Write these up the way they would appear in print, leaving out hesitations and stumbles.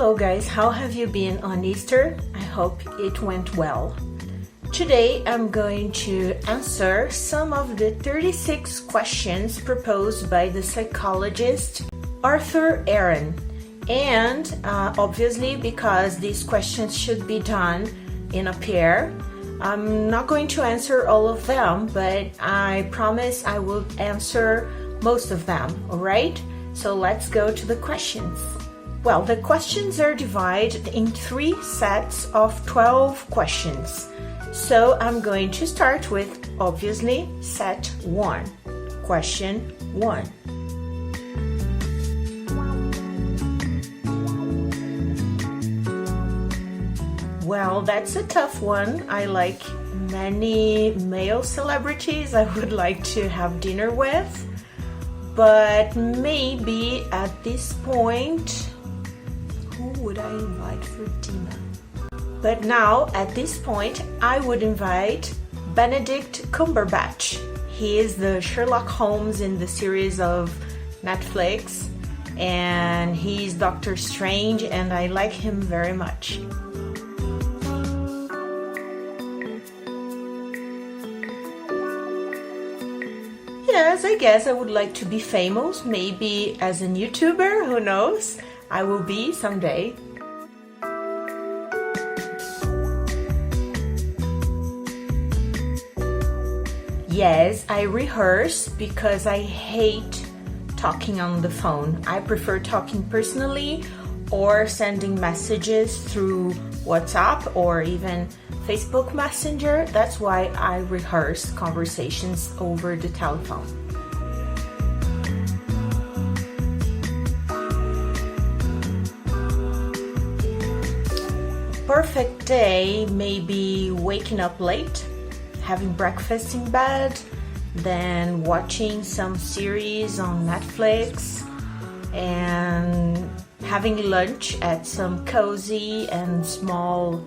Hello guys, how have you been on Easter? I hope it went well. Today I'm going to answer some of the 36 questions proposed by the psychologist Arthur Aaron. And obviously, because these questions should be done in a pair, I'm not going to answer all of them, but I promise I will answer most of them, alright? So let's go to the questions. Well, the questions are divided in 3 sets of 12 questions. So I'm going to start with, obviously, set 1. Question 1. Well, that's a tough one. I like many male celebrities I would like to have dinner with, but maybe at this point, who would I invite for dinner? But now, at this point, I would invite Benedict Cumberbatch. He is the Sherlock Holmes in the series of Netflix, and he's Doctor Strange, and I like him very much. Yes, I guess I would like to be famous, maybe as a YouTuber, who knows? I will be someday. Yes, I rehearse because I hate talking on the phone. I prefer talking personally or sending messages through WhatsApp or even Facebook Messenger. That's why I rehearse conversations over the telephone. Perfect day may be waking up late, having breakfast in bed, then watching some series on Netflix, and having lunch at some cozy and small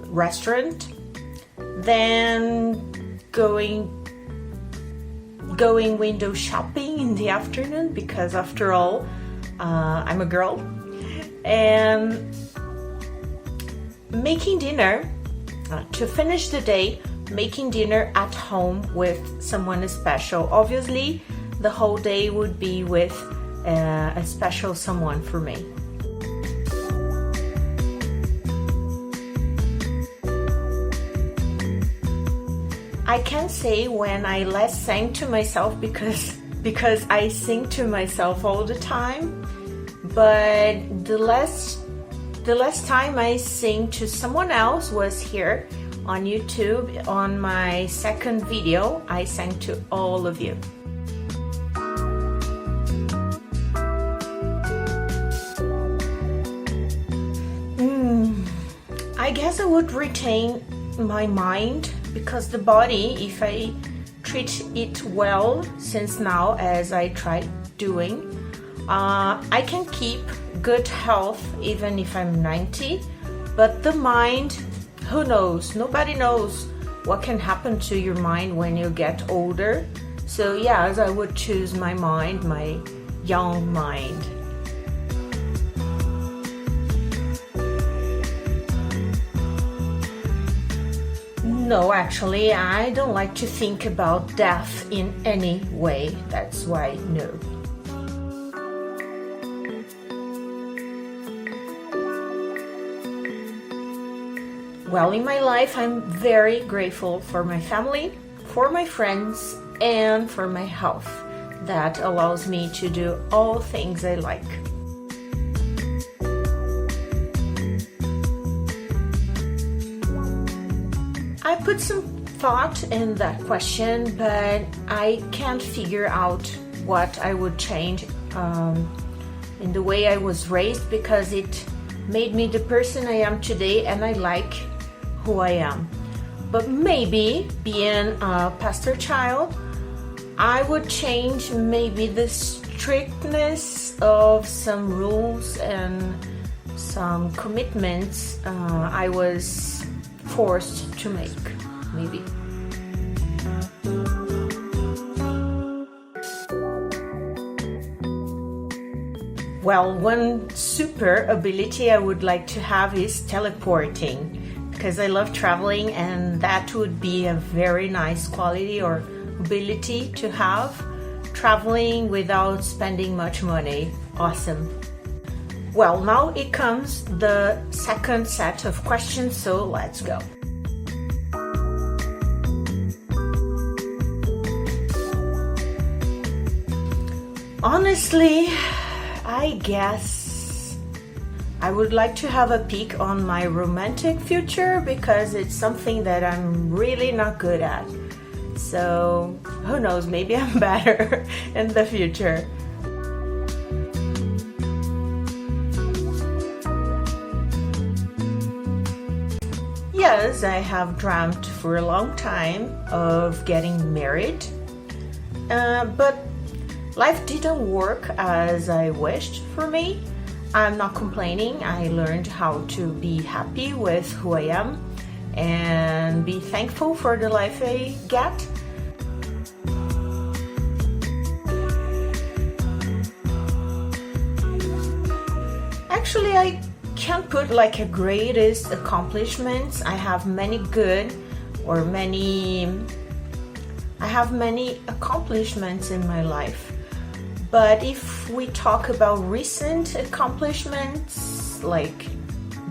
restaurant, then going window shopping in the afternoon, because after all, I'm a girl, and making dinner to finish the day, making dinner at home with someone special. Obviously, the whole day would be with a special someone for me. I can't say when I last sang to myself because I sing to myself all the time, but the last time I sing to someone else was here on YouTube. On my second video, I sang to all of you. I guess I would retain my mind, because the body, if I treat it well since now, as I try doing, I can keep good health even if I'm 90, but the mind, who knows? Nobody knows what can happen to your mind when you get older. So yes, I would choose my mind, my young mind. No, actually, I don't like to think about death in any way. That's why no. Well, in my life, I'm very grateful for my family, for my friends, and for my health. That allows me to do all things I like. I put some thought in that question, but I can't figure out what I would change in the way I was raised, because it made me the person I am today, and I like who I am. But maybe, being a pastor child, I would change maybe the strictness of some rules and some commitments I was forced to make, maybe. Well, one super ability I would like to have is teleporting, because I love traveling, and that would be a very nice quality or ability to have. Traveling without spending much money. Awesome. Well, now it comes the second set of questions, so let's go. Honestly, I guess I would like to have a peek on my romantic future, because it's something that I'm really not good at. So who knows, maybe I'm better in the future. Yes, I have dreamt for a long time of getting married, but life didn't work as I wished for me. I'm not complaining. I learned how to be happy with who I am and be thankful for the life I get. Actually, I can't put like a greatest accomplishments. I have many accomplishments in my life. But if we talk about recent accomplishments, like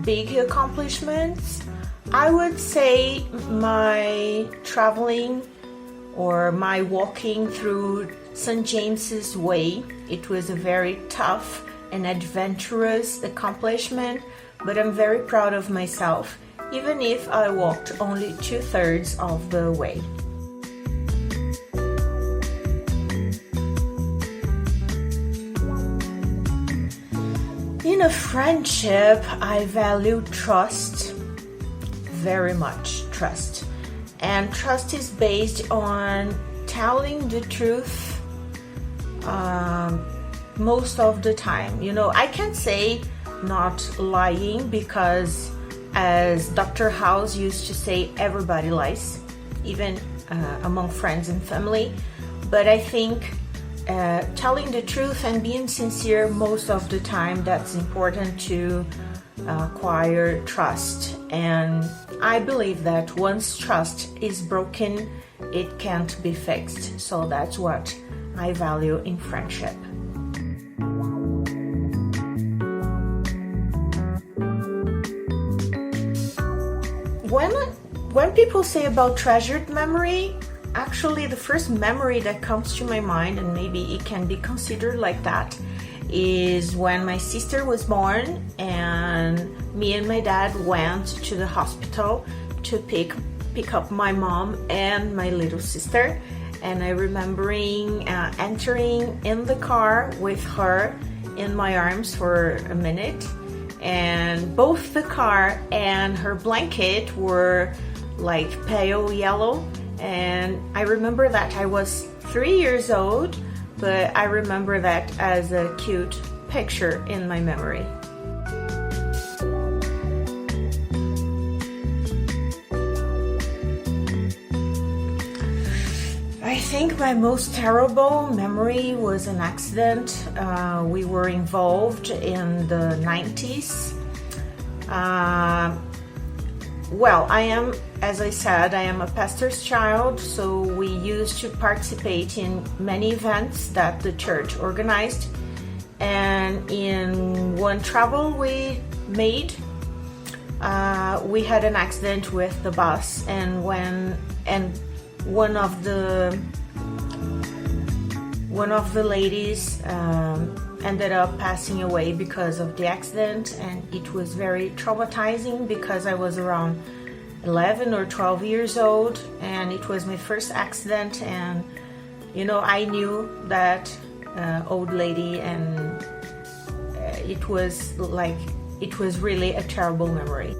big accomplishments, I would say my traveling or my walking through St. James's Way. It was a very tough and adventurous accomplishment, but I'm very proud of myself, even if I walked only 2/3 of the way. In a friendship, I value trust very much. Trust. And trust is based on telling the truth most of the time. I can't say not lying, because as Dr. House used to say, everybody lies, even among friends and family. But I think telling the truth and being sincere most of the time, that's important to acquire trust. And I believe that once trust is broken, it can't be fixed. So that's what I value in friendship. When people say about treasured memory, actually the first memory that comes to my mind, and maybe it can be considered like that, is when my sister was born and me and my dad went to the hospital to pick up my mom and my little sister. And I remembering entering in the car with her in my arms for a minute, and both the car and her blanket were like pale yellow. And I remember that I was 3 years old, but I remember that as a cute picture in my memory. I think my most terrible memory was an accident. We were involved in the 90s. Well, as I said, I am a pastor's child, so we used to participate in many events that the church organized. And in one travel we made, we had an accident with the bus, and one of the ladies ended up passing away because of the accident, and it was very traumatizing because I was around 11 or 12 years old, and it was my first accident. And I knew that old lady, and it was really a terrible memory.